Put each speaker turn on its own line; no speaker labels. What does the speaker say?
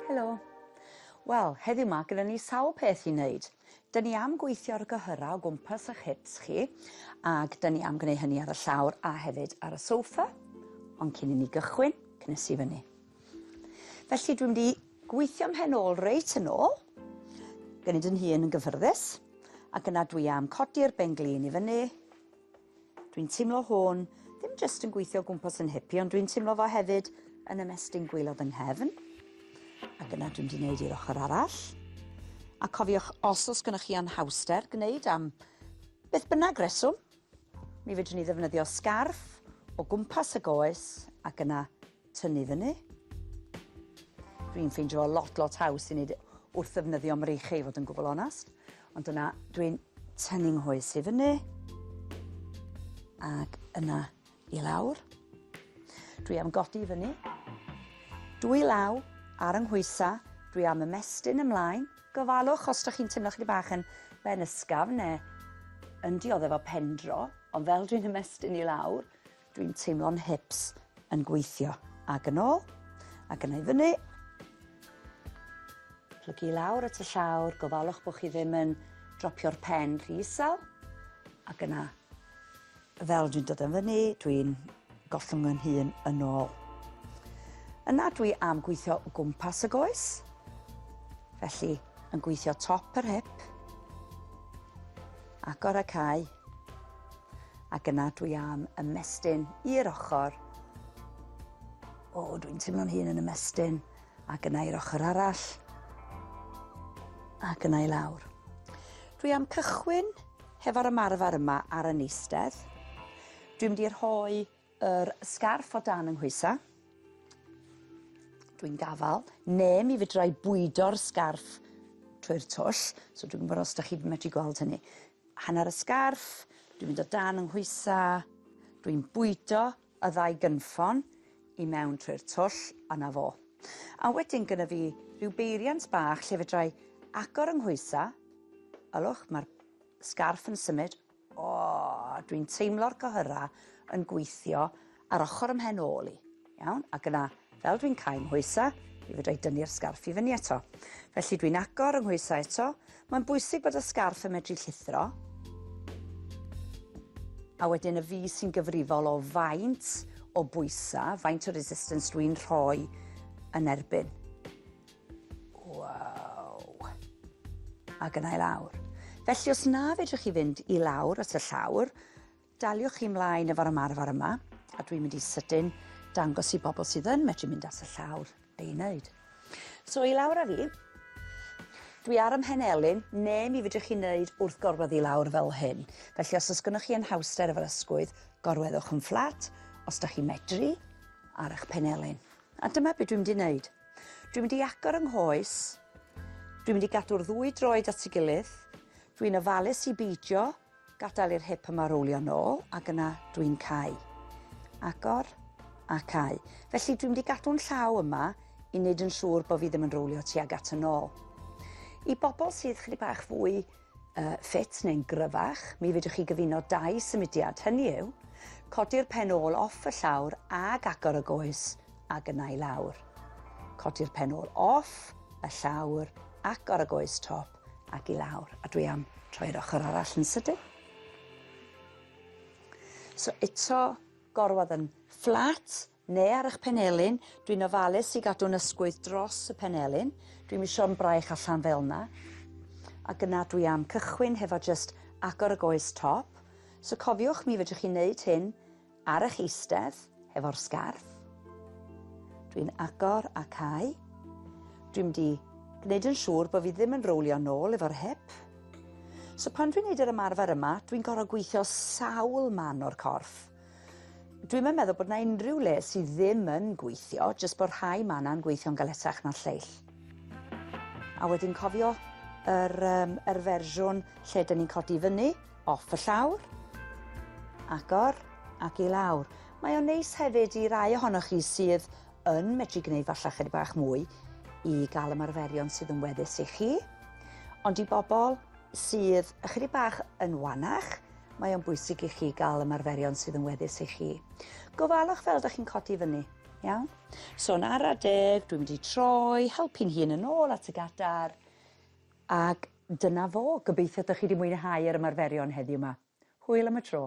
Helo. Wel, heddiw yma gyda ni sawl peth i wneud. Dyn ni am gweithio ar gyhyra o gwmpas eich hips chi, ac dyn ni am gwneud hynny ar y llawr a hefyd ar y soffa, ond cyn i ni gychwyn, cynnes i fyny. Felly dwi'n mynd i gweithio ym mhenol reit yn ôl, gwneud yn hun yn gyfyrddus, ac yna dwi am codi'r benglin i fyny. Dwi'n teimlo hwn, ddim jyst yn gweithio o gwmpas yn hipi, ond dwi'n teimlo fo hefyd yn ymestyn gwaelod yng nghefn. Ac yna dwi'n wedi gwneud i'r ochr arall. A cofiwch, os oes gennych chi anhawster gwneud am beth bynnag reswm, mi fedrwn ni ddefnyddio sgarff o gwmpas y goes ac yna tynnu fyny. Dwi'n ffeindio lot haws i wneud wrth ddefnyddio mreichau i fod yn gwbl onast. Ond yna dwi'n tynnu nghoes i fyny ac yna i lawr. Dwi am godi i fyny. Dwy law ar yng nghwysa, dwi am ymestyn ymlaen. Gofalwch os ydych chi'n teimlo chydig bach yn ben ysgafn neu yn dioddef o pendro, ond fel dwi'n ymestyn i lawr, dwi'n teimlo'n hips yn gweithio. Ac yn ôl, ac yna i fyny. Plygu lawr at y llawr, gofalwch bod chi ddim yn dropio'r pen rhy isel. Ac yna, fel dwi'n dod yn fyny, dwi'n gollwng yn hun yn ôl. Yna dwi am gweithio o gwmpas y goes, felly yn gweithio top yr hip, agor y cae, ac yna dwi am ymestyn i'r ochr. O, dwi'n teimlo'n hun yn ymestyn, ac yna i'r ochr arall, ac yna i lawr. Dwi am cychwyn hefo'r ymarfer yma ar y neistedd. Dwi'n mynd i rhoi yr sgarff o dan yng nghwysa. Dwi'n gafal, neu mi fedrai bwydo'r sgarff trwy'r twll, so dwi'n gwybod os ydych chi medru gweld hynny. Hanner y sgarff, dwi'n mynd o dan yng nghwysa, dwi'n bwydo y ddau gynffon i mewn trwy'r twll, a na fo. A wedyn gyda fi rhyw beiriant bach lle fedrai agor yng nghwysa, ylwch, mae'r sgarff yn symud, dwi'n teimlo'r gyhyra yn gweithio ar ochr ym mhen ôl i, iawn, ac yna, fel dwi'n cau nghwysa, mi fedrai dynnu'r sgarff i fyny eto. Felly dwi'n agor yng nghwysa eto. Mae'n bwysig bod y sgarff yn medru llithro. A wedyn y fi sy'n gyfrifol o faint o bwysa, faint o resistance dwi'n rhoi yn erbyn. Waw! Ac yna i lawr. Felly os na fedrwch chi fynd i lawr at y llawr, daliwch chi ymlaen efo'r ymarfer yma, a dwi'n mynd i sydyn dangos i bobl sydd yn medru mynd at y llawr be i wneud. So i lawr â fi, dwi ar ym mhenelyn, neu mi fedrwch chi wneud wrth gorwedd i lawr fel hyn. Felly os oes gennych chi anhawster efo'r ysgwydd, gorweddwch yn fflat, os ydych chi medru, ar eich penelyn. A dyma beth dwi'n mynd i wneud. Dwi'n mynd i agor yng nghoes, dwi'n mynd i gadw'r ddwy droed at ei gilydd, dwi'n ofalus i beidio, gadael i'r hip yma rowlio nôl, ac yna dwi'n cau. Agor a cau. Felly dwi'n mynd i gadw'n llaw yma i wneud yn siŵr bod fi ddim yn rowlio tuag at yn ôl. I bobl sydd chydig bach fwy ffit neu'n gryfach, mi fedrwch chi gyfuno 2 symudiad. Hynny yw, codi'r pen ôl off y llawr ag agor y goes ac yna i lawr. Codi'r pen ôl off y llawr, agor y goes top ac i lawr. A dwi am troi'r ochr arall yn sydyn. So eto gorwedd yn fflat neu ar eich penelyn, dwi'n ofalus i gadw'n ysgwydd dros y penelyn. Dwi'n isio'n braich allan fel yna. Ac yna dwi am cychwyn hefo just agor y goes top. So cofiwch mi fedrwch chi wneud hyn ar eich eistedd hefo'r sgarff. Dwi'n agor a cau. Dwi'n mynd i gwneud yn siŵr bod fi ddim yn rowlio nôl efo'r hip. So pan dwi'n gwneud yr ymarfer yma, dwi'n gorfod gweithio sawl man o'r corff. Dwi'n meddwl bod yna unrhyw le sydd ddim yn gweithio, jyst bod rhai manna'n gweithio'n galetach na'r lleill. A wedyn cofio yr fersiwn lle dyn ni'n codi fyny, off y llawr, agor ac i lawr. Mae o'n neis hefyd i rai ohonoch chi sydd yn medru gwneud falle chydig bach mwy i gael ymarferion sydd yn weddus i chi. Ond i bobl sydd ychydig bach yn wanach, mae o'n bwysig i chi gael ymarferion sydd yn weddus i chi. Gofalwch fel ydych chi'n codi fyny, Iawn? So yn ara deg, dwi'n mynd i troi, helpu'n hun yn ôl at y gadar. Ac dyna fo, gobeithio ydych chi wedi mwynhau yr ymarferion heddiw yma. Hwyl am y tro.